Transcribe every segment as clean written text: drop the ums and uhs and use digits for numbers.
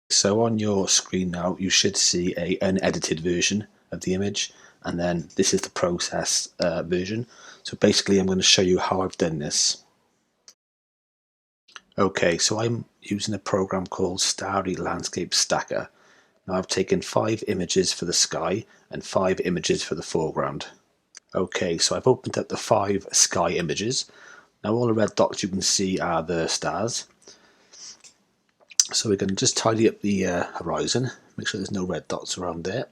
So on your screen now you should see a unedited version of the image, and then this is the process version. So basically I'm going to show you how I've done this. Okay, so I'm using a program called Starry Landscape Stacker. Now I've taken 5 images for the sky and 5 images for the foreground. Okay, so I've opened up the 5 sky images. Now all the red dots you can see are the stars. So we're going to just tidy up the horizon, make sure there's no red dots around there,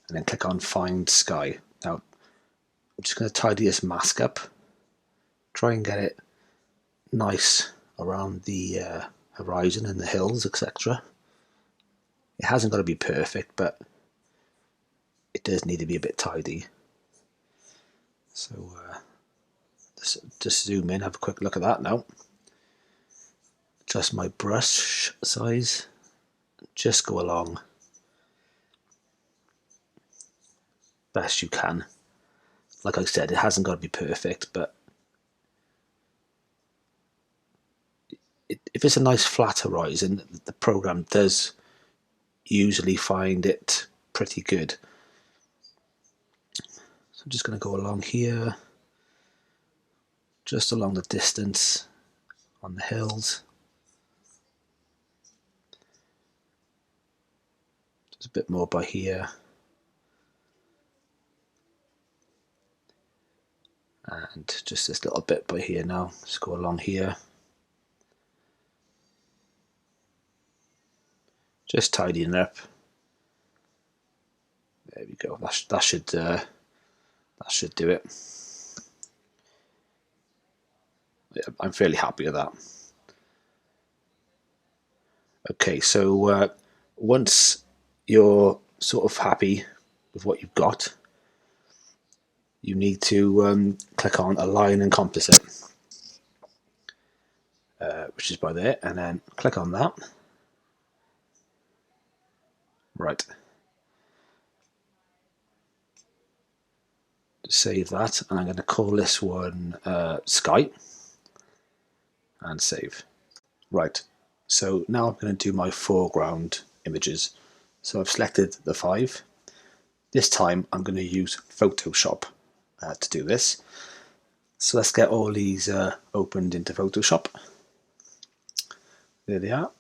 and then click on Find Sky. Now I'm just going to tidy this mask up, try and get it nice around the horizon and the hills, etc. It hasn't got to be perfect, but it does need to be a bit tidy. So just zoom in, have a quick look at that now. Adjust my brush size, just go along best you can. Like I said, it hasn't got to be perfect, but if it's a nice flat horizon, the program does usually find it pretty good. So I'm just going to go along here, just along the distance on the hills. Just a bit more by here. And just this little bit by here now. Just go along here. Just tidying up. There we go. That should do it. Yeah, I'm fairly happy with that. Okay, so once you're sort of happy with what you've got, you need to click on Align and Composite, which is by there, and then click on that. Right. Save that, and I'm going to call this one Sky, and save. Right, so now I'm going to do my foreground images. So I've selected the 5. This time I'm going to use Photoshop to do this. So let's get all these opened into Photoshop. There they are.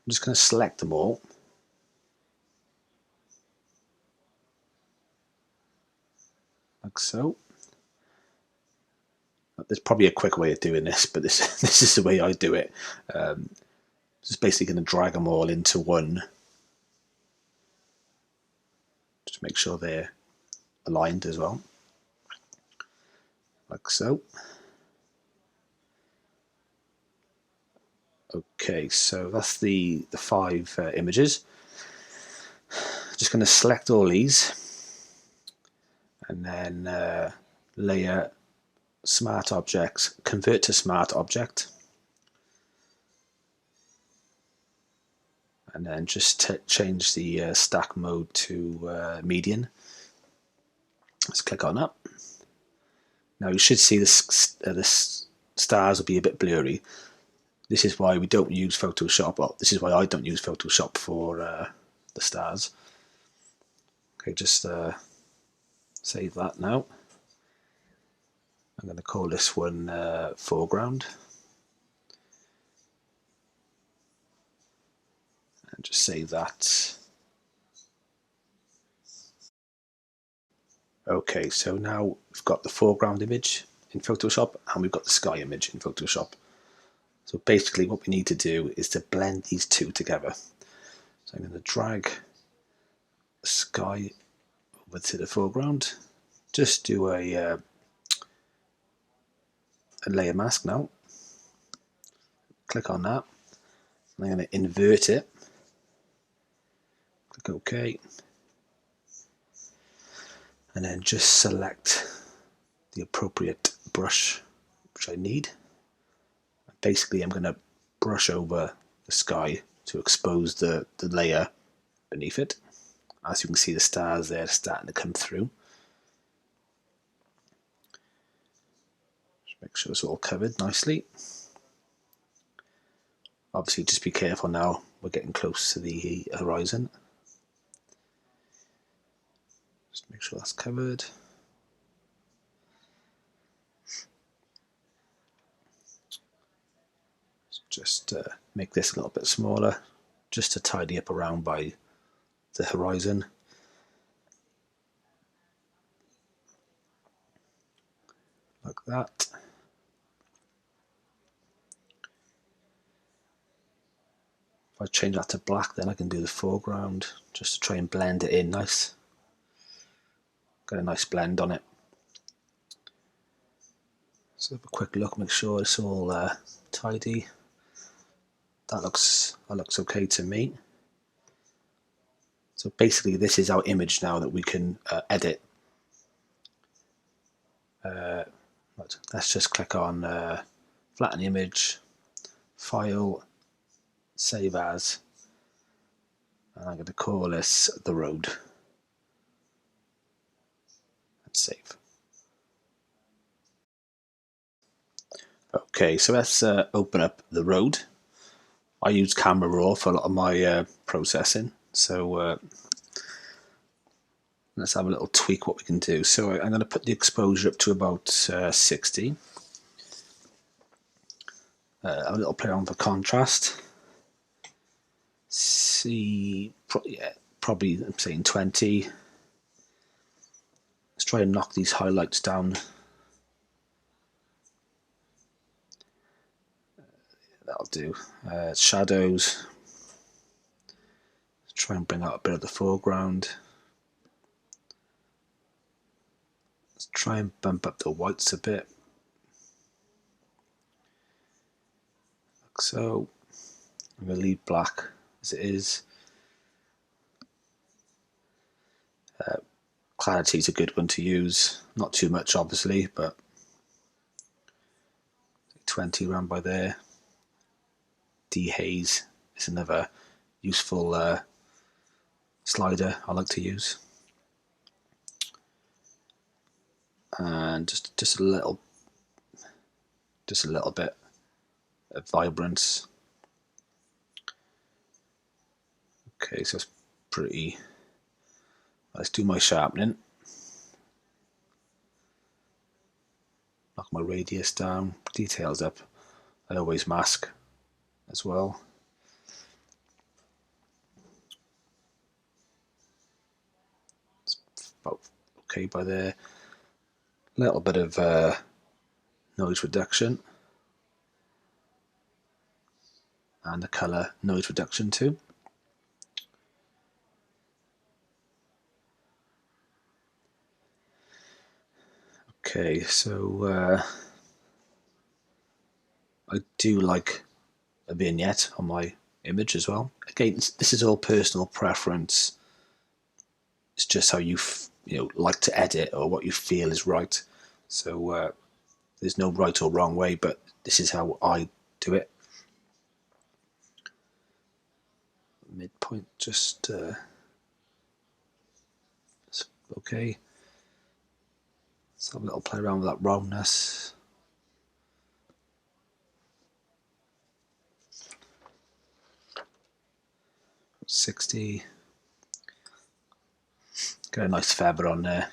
I'm just going to select them all. Like so. There's probably a quick way of doing this, but this is the way I do it. Just basically going to drag them all into one. Just make sure they're aligned as well. Like so. Okay, so that's the 5 images. Just going to select all these and then layer smart objects, convert to smart object, and then just change the stack mode to median. Let's click on that. Now you should see this stars will be a bit blurry. This is why we don't use Photoshop. Well, this is why I don't use Photoshop for the stars. Okay, just save that now. I'm going to call this one foreground. And just save that. Okay, so now we've got the foreground image in Photoshop and we've got the sky image in Photoshop. So basically what we need to do is to blend these two together. So I'm going to drag the sky over to the foreground. Just do a layer mask now. Click on that. I'm going to invert it. Click OK. And then just select the appropriate brush which I need. Basically I'm going to brush over the sky to expose the layer beneath it. As you can see, the stars there starting to come through. Just make sure it's all covered nicely. obviously just be careful now, we're getting close to the horizon. Just make sure that's covered. Just make this a little bit smaller, just to tidy up around by the horizon. Like that. If I change that to black, then I can do the foreground, just to try and blend it in nice. Get a nice blend on it. So have a quick look, make sure it's all tidy. That looks okay to me. So basically this is our image now that we can edit. Let's just click on flatten image, file, save as, and I'm going to call this the road, and save. Okay, so let's open up the road. I use Camera Raw for a lot of my processing, so let's have a little tweak what we can do. So I'm going to put the exposure up to about 60. A little play around for contrast. See, probably I'm saying 20. Let's try and knock these highlights down. That'll do. Shadows. Let's try and bring out a bit of the foreground. Let's try and bump up the whites a bit. Like so. I'm going to leave black as it is. Clarity is a good one to use. Not too much, obviously, but 20 around by there. Dehaze is another useful slider I like to use. And just a little bit of vibrance. Okay, so it's pretty. Let's do my sharpening. Knock my radius down, details up. I always mask as well. It's about okay by there. A little bit of noise reduction. And the colour noise reduction too. Okay, so I do like a vignette on my image as well. Again, this is all personal preference. It's just how you like to edit or what you feel is right. So there's no right or wrong way, but this is how I do it. Midpoint just okay. Let's have a little play around with that roundness. .60. Get a nice feather on there.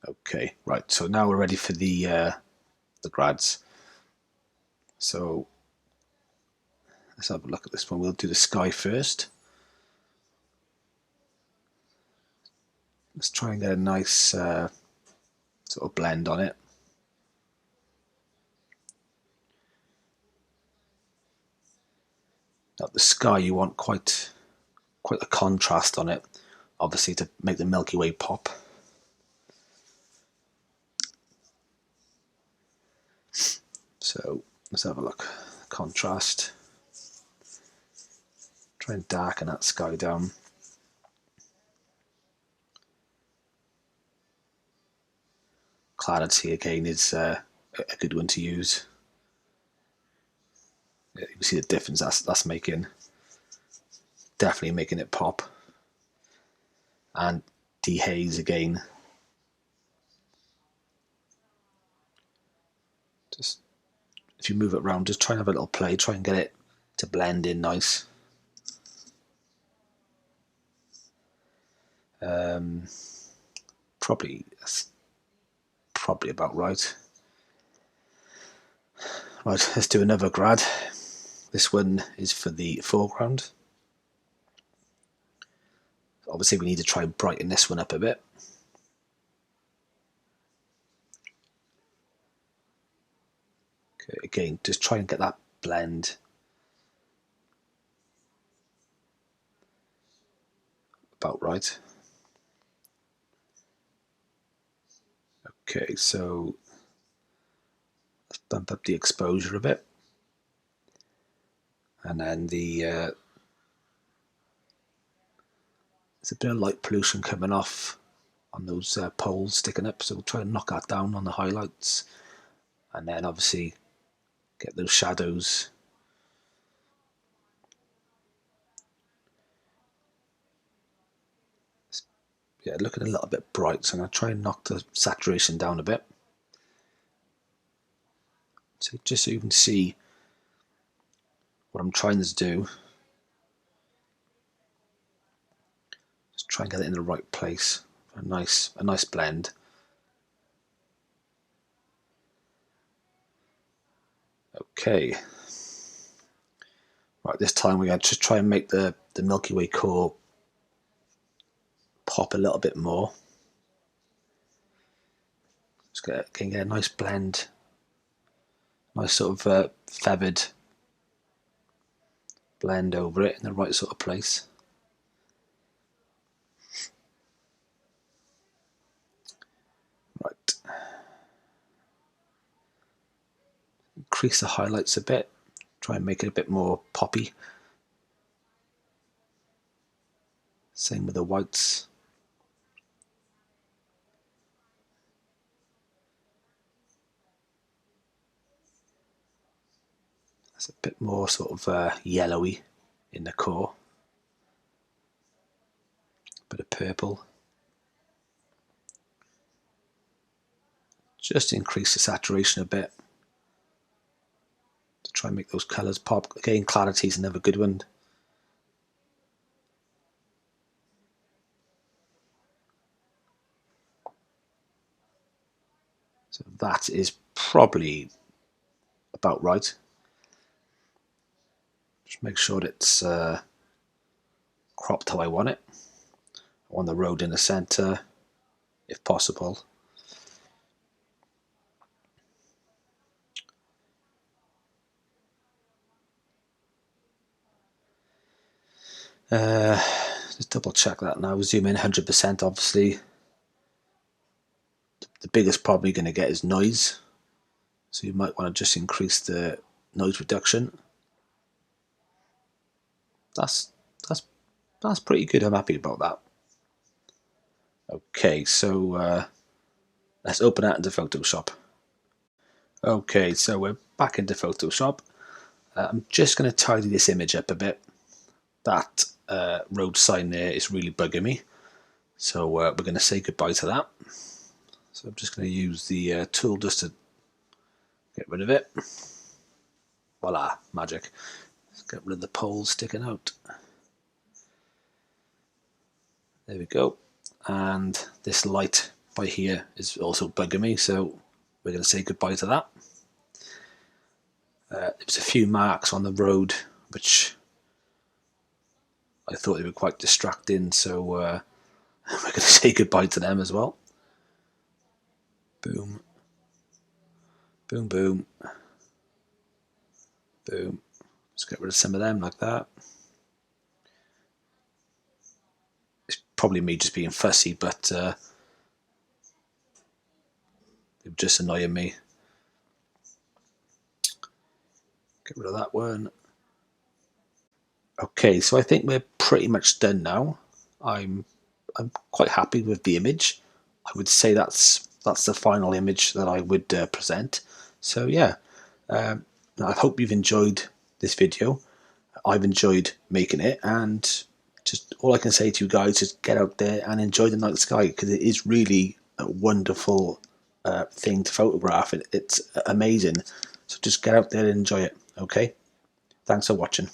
Okay, right. So now we're ready for the grads. So let's have a look at this one. We'll do the sky first. Let's try and get a nice sort of blend on it. Now the sky, you want quite a contrast on it, obviously, to make the Milky Way pop. So let's have a look. Contrast. Try and darken that sky down. Clarity again is a good one to use. You can see the difference that's making. Definitely making it pop. And dehaze again. Just if you move it around, just try and have a little play, try and get it to blend in nice. That's probably about right. Right, let's do another grad. This one is for the foreground. Obviously we need to try and brighten this one up a bit. Okay, again, just try and get that blend about right. Okay, so let's bump up the exposure a bit. And then there's a bit of light pollution coming off on those poles sticking up, so we'll try and knock that down on the highlights, and then obviously get those shadows. Yeah, looking a little bit bright, so I'm going to try and knock the saturation down a bit. So just so you can see what I'm trying to do, just try and get it in the right place. A nice blend. Okay. Right, this time we're going to just try and make the Milky Way core pop a little bit more. Just get a nice blend, nice sort of feathered blend over it in the right sort of place. Right. Increase the highlights a bit. Try and make it a bit more poppy. Same with the whites. It's a bit more sort of yellowy in the core. Bit of purple. Just increase the saturation a bit to try and make those colours pop. Again, clarity is another good one. So that is probably about right. Just make sure it's cropped how I want it. I want the road in the centre, if possible. Just double check that now. Zoom in 100%. Obviously, the biggest problem you're going to get is noise, so you might want to just increase the noise reduction. That's pretty good. I'm happy about that. Okay, so let's open that into Photoshop. Okay, so we're back into Photoshop. I'm just going to tidy this image up a bit. That road sign there is really bugging me, so we're going to say goodbye to that. So I'm just going to use the tool just to get rid of it. Voila, magic. Let's get rid of the poles sticking out. There we go. And this light by here is also bugging me, so we're going to say goodbye to that. There's a few marks on the road which I thought they were quite distracting, so we're going to say goodbye to them as well. Boom. Boom, boom. Boom. Let's get rid of some of them like that. It's probably me just being fussy, but they're just annoying me. Get rid of that one. Okay, so I think we're pretty much done now. I'm quite happy with the image. I would say that's the final image that I would present. So yeah, I hope you've enjoyed this video. I've enjoyed making it, and just all I can say to you guys is get out there and enjoy the night sky, because it is really a wonderful thing to photograph. It's amazing. So just get out there and enjoy it, okay? Thanks for watching.